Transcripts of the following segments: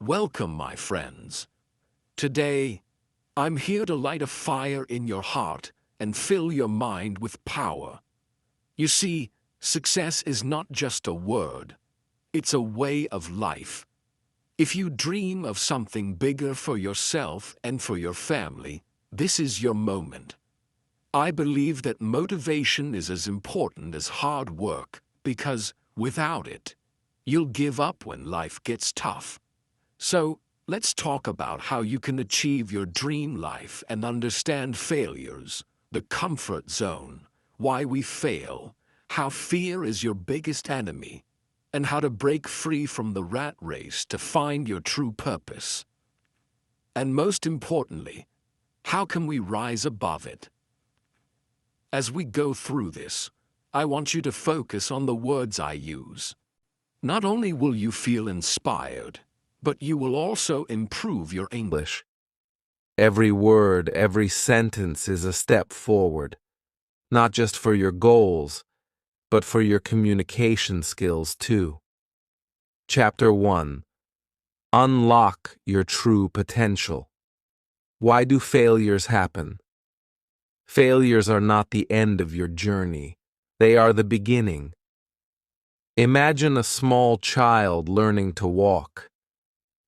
Welcome, my friends. Today, I'm here to light a fire in your heart and fill your mind with power. You see, success is not just a word, it's a way of life. If you dream of something bigger for yourself and for your family, this is your moment. I believe that motivation is as important as hard work because, without it, you'll give up when life gets tough. So, let's talk about how you can achieve your dream life and understand failures, the comfort zone, why we fail, how fear is your biggest enemy, and how to break free from the rat race to find your true purpose. And most importantly, how can we rise above it? As we go through this, I want you to focus on the words I use. Not only will you feel inspired, but you will also improve your English. Every word, every sentence is a step forward, not just for your goals, but for your communication skills too. Chapter 1. Unlock your true potential. Why do failures happen? Failures are not the end of your journey. They are the beginning. Imagine a small child learning to walk.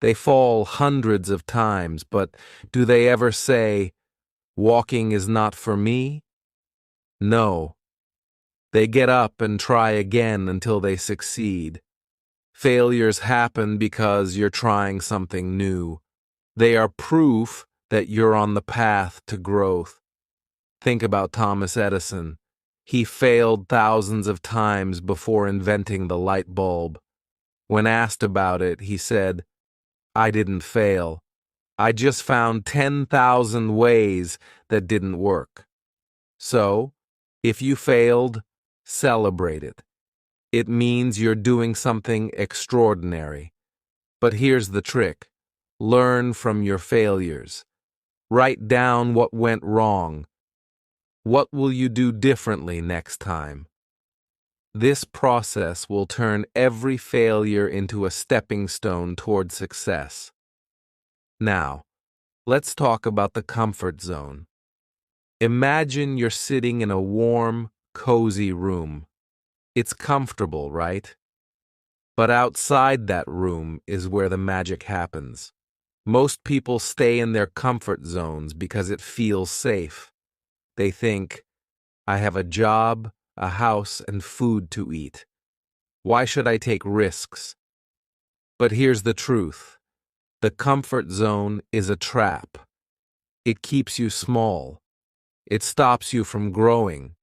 They fall hundreds of times, but do they ever say, "Walking is not for me"? No. They get up and try again until they succeed. Failures happen because you're trying something new. They are proof that you're on the path to growth. Think about Thomas Edison. He failed thousands of times before inventing the light bulb. When asked about it, he said, "I didn't fail. I just found 10,000 ways that didn't work." So, if you failed, celebrate it. It means you're doing something extraordinary. But here's the trick. Learn from your failures. Write down what went wrong. What will you do differently next time? This process will turn every failure into a stepping stone toward success. Now, let's talk about the comfort zone. Imagine you're sitting in a warm, cozy room. It's comfortable, right? But outside that room is where the magic happens. Most people stay in their comfort zones because it feels safe. They think, "I have a job, a house, and food to eat. Why should I take risks?" But here's the truth. The comfort zone is a trap. It keeps you small. It stops you from growing.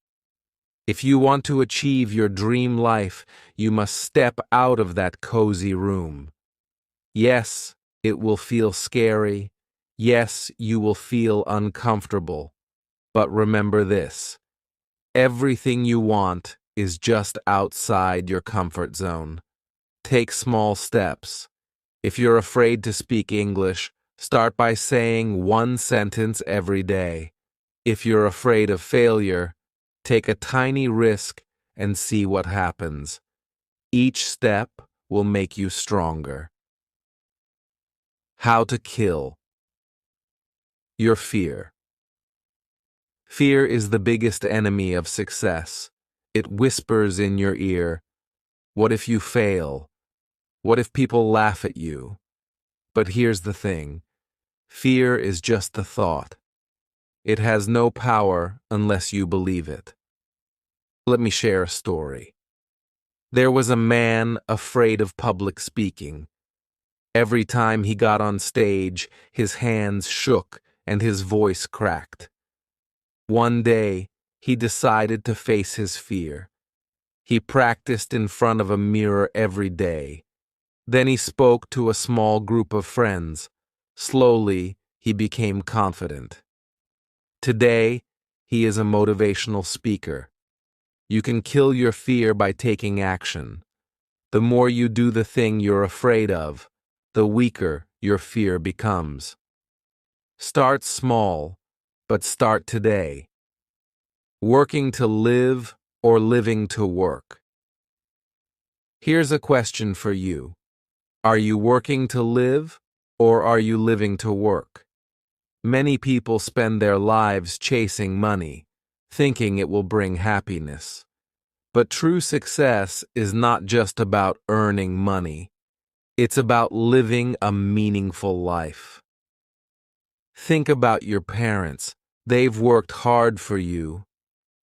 If you want to achieve your dream life, you must step out of that cozy room. Yes, it will feel scary. Yes, you will feel uncomfortable. But remember this. Everything you want is just outside your comfort zone. Take small steps. If you're afraid to speak English, start by saying one sentence every day. If you're afraid of failure, take a tiny risk and see what happens. Each step will make you stronger. How to kill your fear. Fear is the biggest enemy of success. It whispers in your ear, "What if you fail? What if people laugh at you?" But here's the thing. Fear is just a thought. It has no power unless you believe it. Let me share a story. There was a man afraid of public speaking. Every time he got on stage, his hands shook and his voice cracked. One day, he decided to face his fear. He practiced in front of a mirror every day. Then he spoke to a small group of friends. Slowly, he became confident. Today, he is a motivational speaker. You can kill your fear by taking action. The more you do the thing you're afraid of, the weaker your fear becomes. Start small, but start today. Working to live or living to work? Here's a question for you. Are you working to live, or are you living to work? Many people spend their lives chasing money, thinking it will bring happiness. But true success is not just about earning money. It's about living a meaningful life. Think about your parents. They've worked hard for you.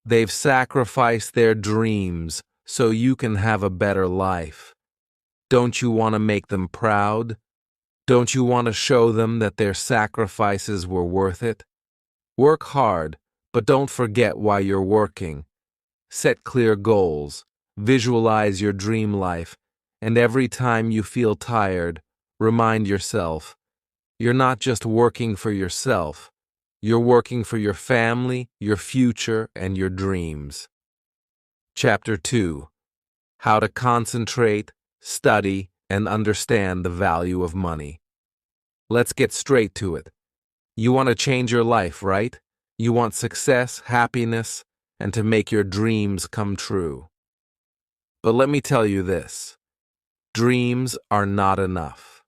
They've sacrificed their dreams so you can have a better life. Don't you want to make them proud? Don't you want to show them that their sacrifices were worth it? Work hard, but don't forget why you're working. Set clear goals, visualize your dream life, and every time you feel tired, remind yourself, you're not just working for yourself, you're working for your family, your future, and your dreams. Chapter 2. How to concentrate, study, and understand the value of money. Let's get straight to it. You want to change your life, right? You want success, happiness, and to make your dreams come true. But let me tell you this. Dreams are not enough.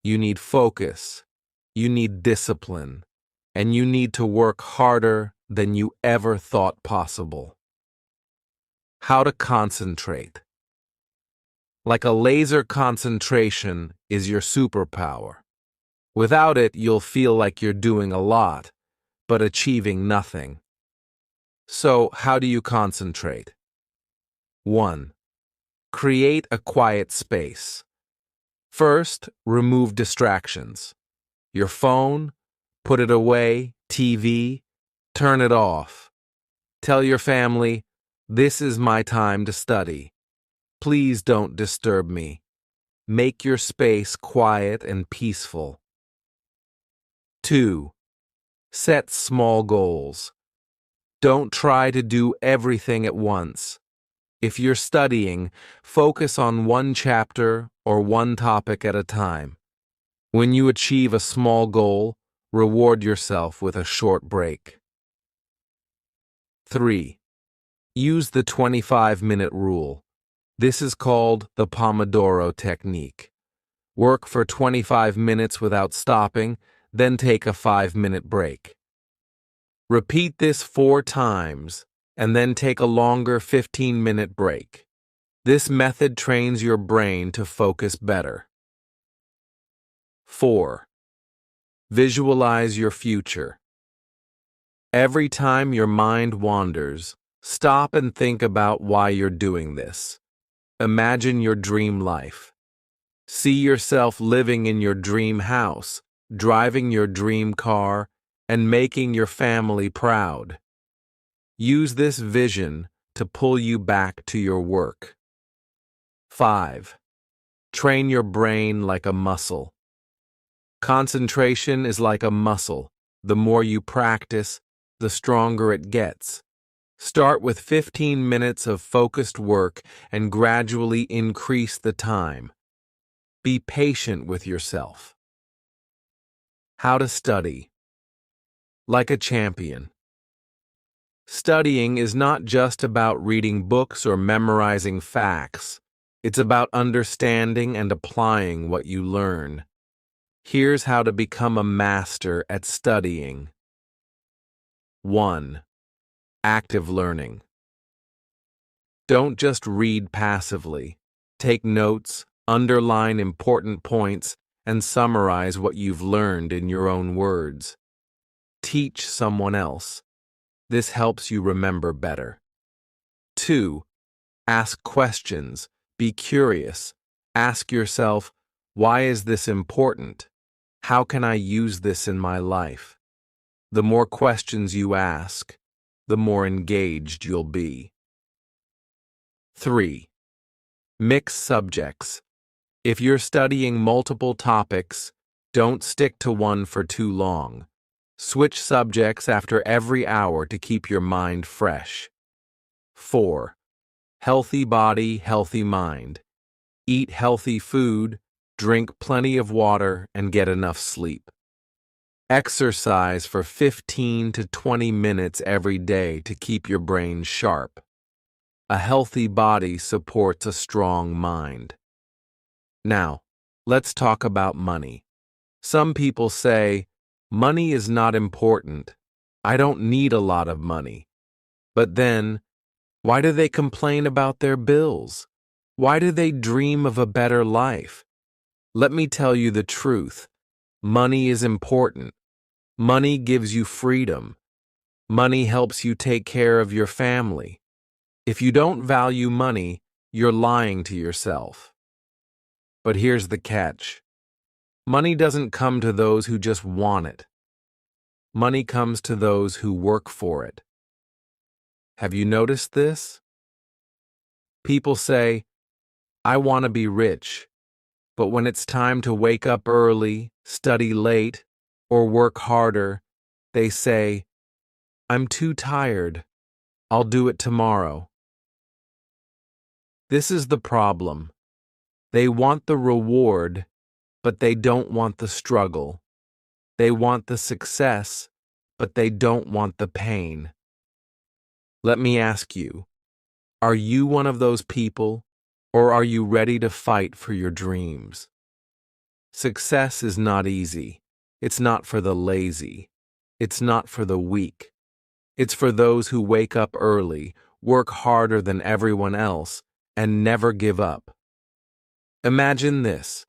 You need focus, you need discipline, and you need to work harder than you ever thought possible. How to concentrate. Like a laser concentration is your superpower. Without it, you'll feel like you're doing a lot, but achieving nothing. So, how do you concentrate? 1. Create a quiet space. First, remove distractions. Your phone, put it away, TV, turn it off. Tell your family, this is my time to study. Please don't disturb me. Make your space quiet and peaceful. 2. Set small goals. Don't try to do everything at once. If you're studying, focus on one chapter or one topic at a time. When you achieve a small goal, reward yourself with a short break. 3. Use the 25-minute rule. This is called the Pomodoro technique. Work for 25 minutes without stopping, then take a 5-minute break. Repeat this 4 times, and then take a longer 15-minute break. This method trains your brain to focus better. 4. Visualize your future. Every time your mind wanders, stop and think about why you're doing this. Imagine your dream life. See yourself living in your dream house, driving your dream car, and making your family proud. Use this vision to pull you back to your work. 5. Train your brain like a muscle. Concentration is like a muscle. The more you practice, the stronger it gets. Start with 15 minutes of focused work and gradually increase the time. Be patient with yourself. How to study. Like a champion. Studying is not just about reading books or memorizing facts. It's about understanding and applying what you learn. Here's how to become a master at studying. 1. Active learning. Don't just read passively. Take notes, underline important points, and summarize what you've learned in your own words. Teach someone else. This helps you remember better. 2. Ask questions. Be curious. Ask yourself, why is this important? How can I use this in my life? The more questions you ask, the more engaged you'll be. 3. Mix subjects. If you're studying multiple topics, don't stick to one for too long. Switch subjects after every hour to keep your mind fresh. 4. Healthy body, healthy mind. Eat healthy food, drink plenty of water, and get enough sleep. Exercise for 15 to 20 minutes every day to keep your brain sharp. A healthy body supports a strong mind. Now, let's talk about money. Some people say, money is not important. I don't need a lot of money. But then, why do they complain about their bills? Why do they dream of a better life? Let me tell you the truth. Money is important. Money gives you freedom. Money helps you take care of your family. If you don't value money, you're lying to yourself. But here's the catch. Money doesn't come to those who just want it. Money comes to those who work for it. Have you noticed this? People say, I want to be rich, but when it's time to wake up early, study late, or work harder, they say, I'm too tired. I'll do it tomorrow. This is the problem. They want the reward, but they don't want the struggle. They want the success, but they don't want the pain. Let me ask you, are you one of those people, or are you ready to fight for your dreams? Success is not easy. It's not for the lazy. It's not for the weak. It's for those who wake up early, work harder than everyone else, and never give up. Imagine this.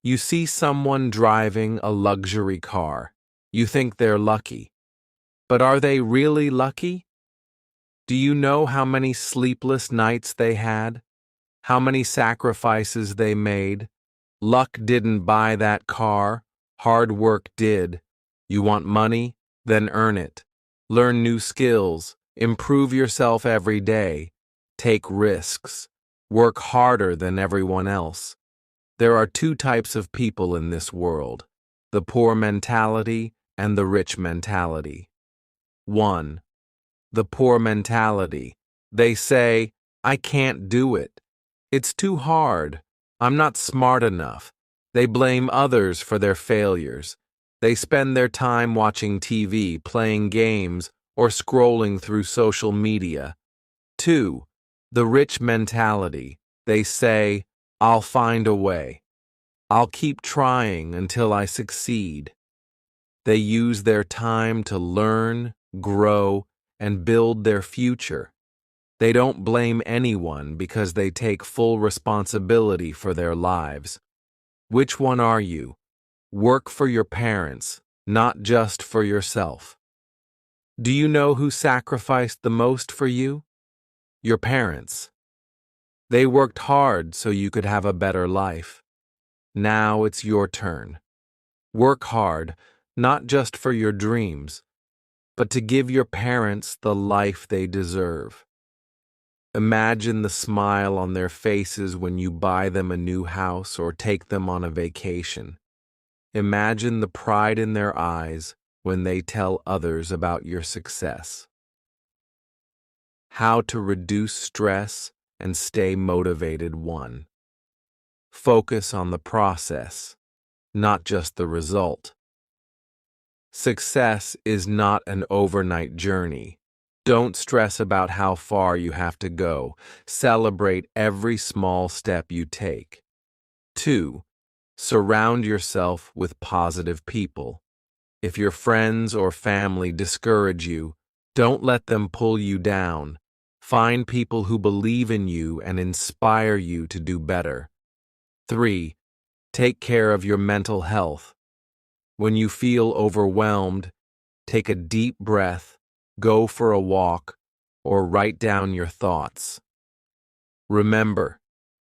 You see someone driving a luxury car. You think they're lucky. But are they really lucky? Do you know how many sleepless nights they had? How many sacrifices they made? Luck didn't buy that car. Hard work did. You want money? Then earn it. Learn new skills. Improve yourself every day. Take risks. Work harder than everyone else. There are two types of people in this world, the poor mentality and the rich mentality. 1. The poor mentality. They say, I can't do it. It's too hard. I'm not smart enough. They blame others for their failures. They spend their time watching TV, playing games, or scrolling through social media. 2. The rich mentality. They say, I'll find a way. I'll keep trying until I succeed. They use their time to learn, grow, and build their future. They don't blame anyone because they take full responsibility for their lives. Which one are you? Work for your parents, not just for yourself. Do you know who sacrificed the most for you? Your parents. They worked hard so you could have a better life. Now it's your turn. Work hard, not just for your dreams, but to give your parents the life they deserve. Imagine the smile on their faces when you buy them a new house or take them on a vacation. Imagine the pride in their eyes when they tell others about your success. How to reduce stress and stay motivated. 1. Focus on the process, not just the result. Success is not an overnight journey. Don't stress about how far you have to go. Celebrate every small step you take. 2. Surround yourself with positive people. If your friends or family discourage you, don't let them pull you down. Find people who believe in you and inspire you to do better. 3. Take care of your mental health. When you feel overwhelmed, take a deep breath, go for a walk, or write down your thoughts. Remember,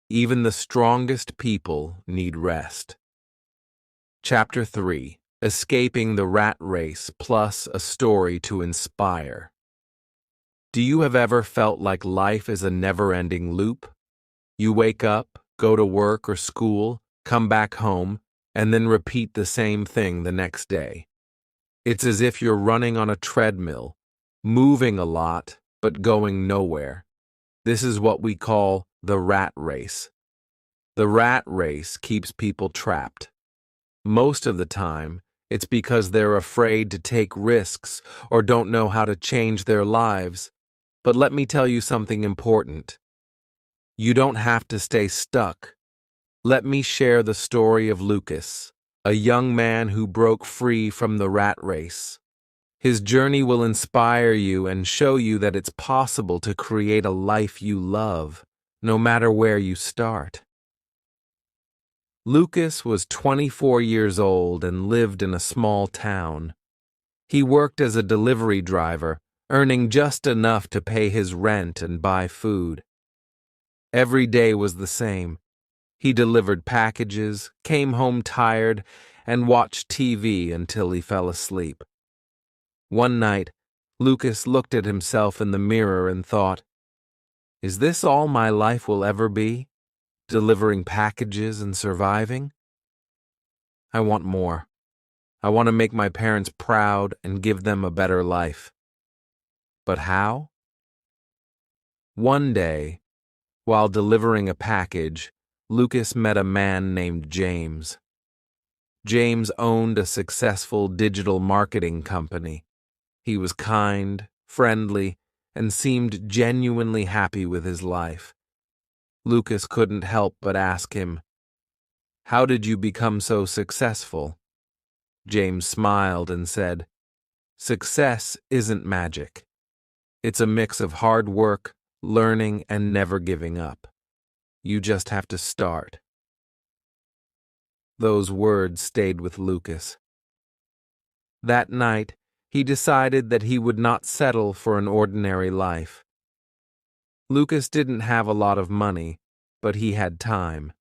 even the strongest people need rest. Chapter 3. Escaping the Rat Race plus a story to inspire. Do you have ever felt like life is a never-ending loop? You wake up, go to work or school, come back home, and then repeat the same thing the next day. It's as if you're running on a treadmill, moving a lot, but going nowhere. This is what we call the rat race. The rat race keeps people trapped. Most of the time, it's because they're afraid to take risks or don't know how to change their lives. But let me tell you something important. You don't have to stay stuck. Let me share the story of Lucas, a young man who broke free from the rat race. His journey will inspire you and show you that it's possible to create a life you love, no matter where you start. Lucas was 24 years old and lived in a small town. He worked as a delivery driver, earning just enough to pay his rent and buy food. Every day was the same. He delivered packages, came home tired, and watched TV until he fell asleep. One night, Lucas looked at himself in the mirror and thought, "Is this all my life will ever be? Delivering packages and surviving? I want more. I want to make my parents proud and give them a better life. But how?" One day, while delivering a package, Lucas met a man named James. James owned a successful digital marketing company. He was kind, friendly, and seemed genuinely happy with his life. Lucas couldn't help but ask him, "How did you become so successful?" James smiled and said, "Success isn't magic. It's a mix of hard work, learning, and never giving up. You just have to start." Those words stayed with Lucas. That night, he decided that he would not settle for an ordinary life. Lucas didn't have a lot of money, but he had time.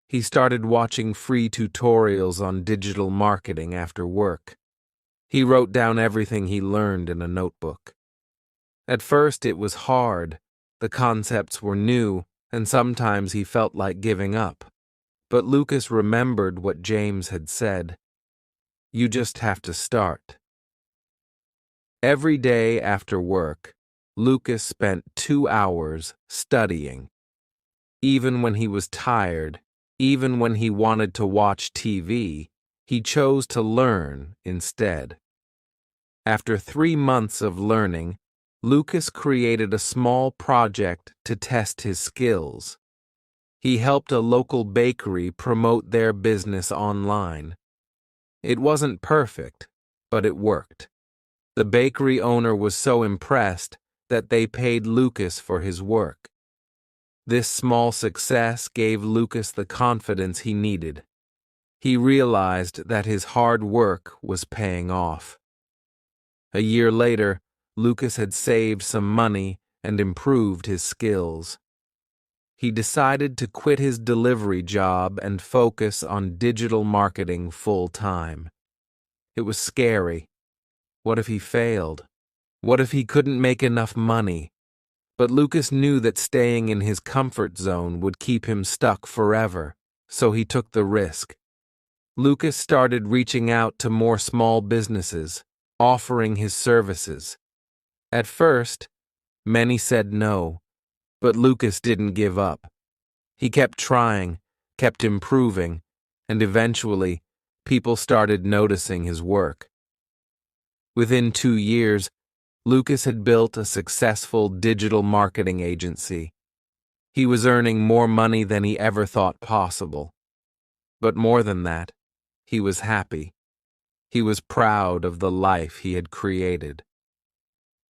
He started watching free tutorials on digital marketing after work. He wrote down everything he learned in a notebook. At first, it was hard. The concepts were new, and sometimes he felt like giving up. But Lucas remembered what James had said. You just have to start. Every day after work, Lucas spent 2 hours studying. Even when he was tired, even when he wanted to watch TV, he chose to learn instead. After 3 months of learning, Lucas created a small project to test his skills. He helped a local bakery promote their business online. It wasn't perfect, but it worked. The bakery owner was so impressed that they paid Lucas for his work. This small success gave Lucas the confidence he needed. He realized that his hard work was paying off. A year later, Lucas had saved some money and improved his skills. He decided to quit his delivery job and focus on digital marketing full-time. It was scary. What if he failed? What if he couldn't make enough money? But Lucas knew that staying in his comfort zone would keep him stuck forever, so he took the risk. Lucas started reaching out to more small businesses, offering his services. At first, many said no, but Lucas didn't give up. He kept trying, kept improving, and eventually, people started noticing his work. Within 2 years, Lucas had built a successful digital marketing agency. He was earning more money than he ever thought possible. But more than that, he was happy. He was proud of the life he had created.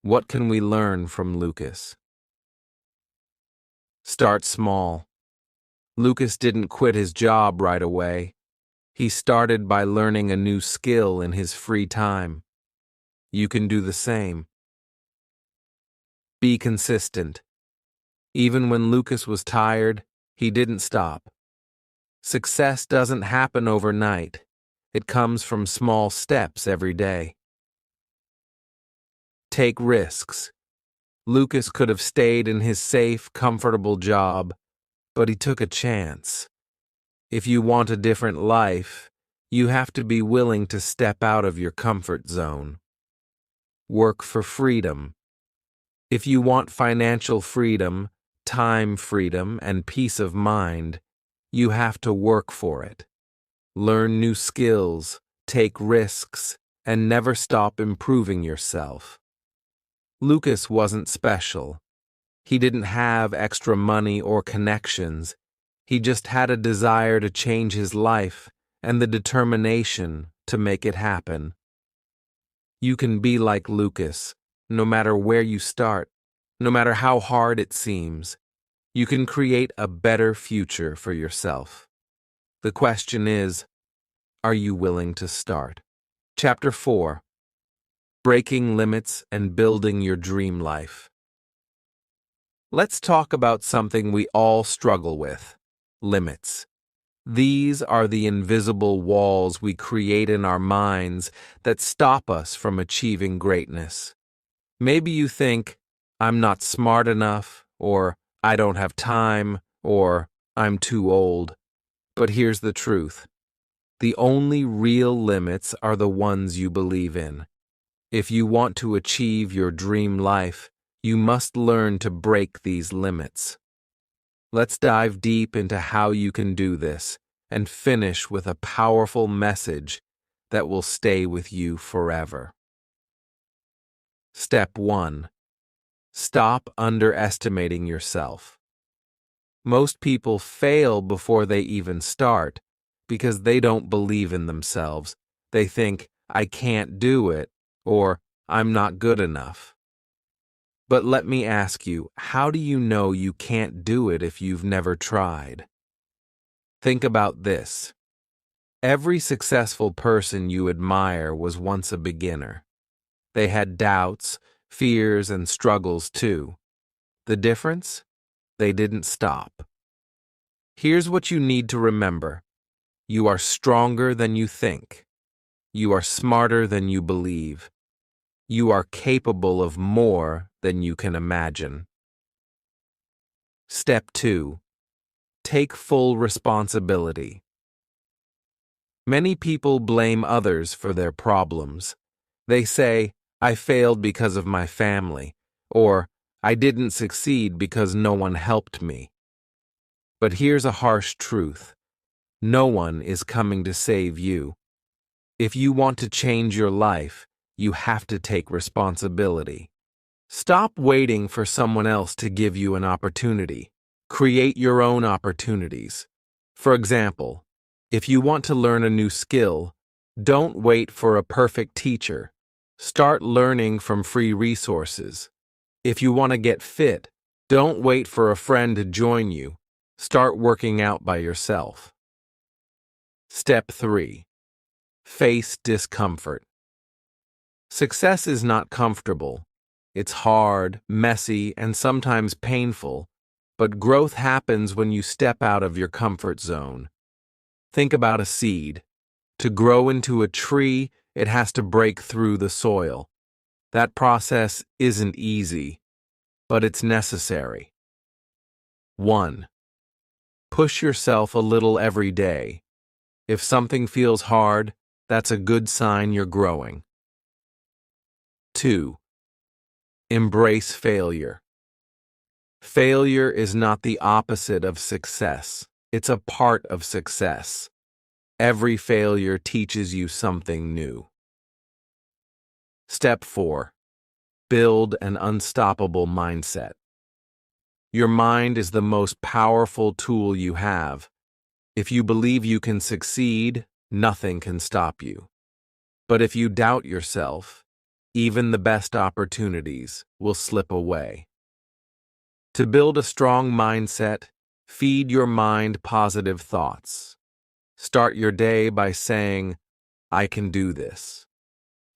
What can we learn from Lucas? Start small. Lucas didn't quit his job right away. He started by learning a new skill in his free time. You can do the same. Be consistent. Even when Lucas was tired, he didn't stop. Success doesn't happen overnight. It comes from small steps every day. Take risks. Lucas could have stayed in his safe, comfortable job, but he took a chance. If you want a different life, you have to be willing to step out of your comfort zone. Work for freedom. If you want financial freedom, time freedom, and peace of mind, you have to work for it. Learn new skills, take risks, and never stop improving yourself. Lucas wasn't special. He didn't have extra money or connections. He just had a desire to change his life and the determination to make it happen. You can be like Lucas, no matter where you start, no matter how hard it seems. You can create a better future for yourself. The question is, are you willing to start? Chapter 4: Breaking Limits and Building Your Dream Life. Let's talk about something we all struggle with: limits. These are the invisible walls we create in our minds that stop us from achieving greatness. Maybe you think, I'm not smart enough, or I don't have time, or I'm too old. But here's the truth. The only real limits are the ones you believe in. If you want to achieve your dream life, you must learn to break these limits. Let's dive deep into how you can do this and finish with a powerful message that will stay with you forever. Step 1. Stop underestimating yourself. Most people fail before they even start because they don't believe in themselves. They think, I can't do it, or I'm not good enough. But let me ask you, how do you know you can't do it if you've never tried? Think about this. Every successful person you admire was once a beginner. They had doubts, fears, and struggles too. The difference? They didn't stop. Here's what you need to remember. You are stronger than you think. You are smarter than you believe. You are capable of more than you can imagine. Step 2. Take full responsibility. Many people blame others for their problems. They say, I failed because of my family, or I didn't succeed because no one helped me. But here's a harsh truth. No one is coming to save you. If you want to change your life, you have to take responsibility. Stop waiting for someone else to give you an opportunity. Create your own opportunities. For example, if you want to learn a new skill, don't wait for a perfect teacher. Start learning from free resources. If you want to get fit, don't wait for a friend to join you. Start working out by yourself. Step 3. Face discomfort. Success is not comfortable. It's hard, messy, and sometimes painful, but growth happens when you step out of your comfort zone. Think about a seed. To grow into a tree, it has to break through the soil. That process isn't easy, but it's necessary. 1. Push yourself a little every day. If something feels hard, that's a good sign you're growing. 2. Embrace failure. Failure is not the opposite of success. It's a part of success. Every failure teaches you something new. Step 4. Build an unstoppable mindset. Your mind is the most powerful tool you have. If you believe you can succeed, nothing can stop you. But if you doubt yourself, even the best opportunities will slip away. To build a strong mindset, feed your mind positive thoughts. Start your day by saying, I can do this.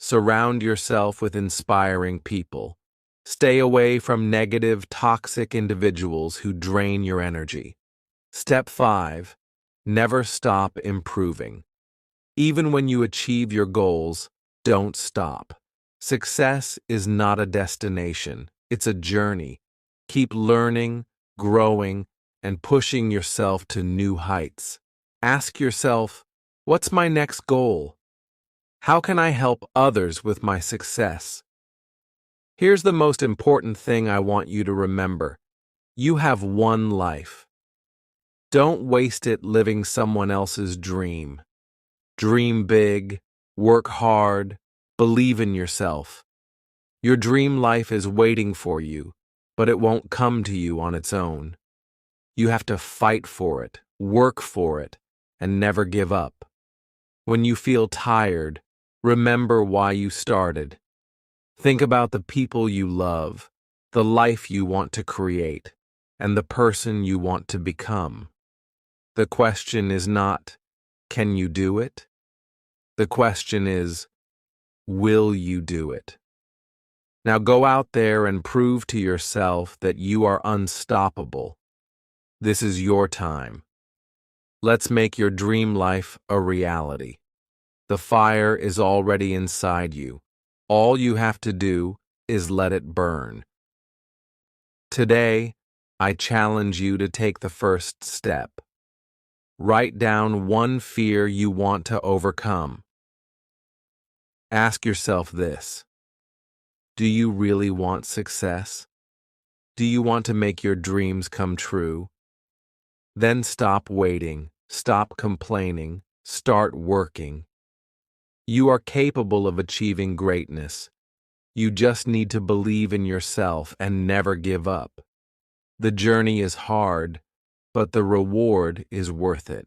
Surround yourself with inspiring people. Stay away from negative, toxic individuals who drain your energy. Step 5. Never stop improving. Even when you achieve your goals, don't stop. Success is not a destination, it's a journey. Keep learning, growing, and pushing yourself to new heights. Ask yourself, what's my next goal? How can I help others with my success? Here's the most important thing I want you to remember. You have one life. Don't waste it living someone else's dream. Dream big, work hard, believe in yourself. Your dream life is waiting for you, but it won't come to you on its own. You have to fight for it, work for it, and never give up. When you feel tired, remember why you started. Think about the people you love, the life you want to create, and the person you want to become. The question is not, can you do it? The question is, will you do it? Now go out there and prove to yourself that you are unstoppable. This is your time. Let's make your dream life a reality. The fire is already inside you. All you have to do is let it burn. Today, I challenge you to take the first step. Write down one fear you want to overcome. Ask yourself this: do you really want success? Do you want to make your dreams come true? Then stop waiting, stop complaining, start working. You are capable of achieving greatness. You just need to believe in yourself and never give up. The journey is hard, but the reward is worth it.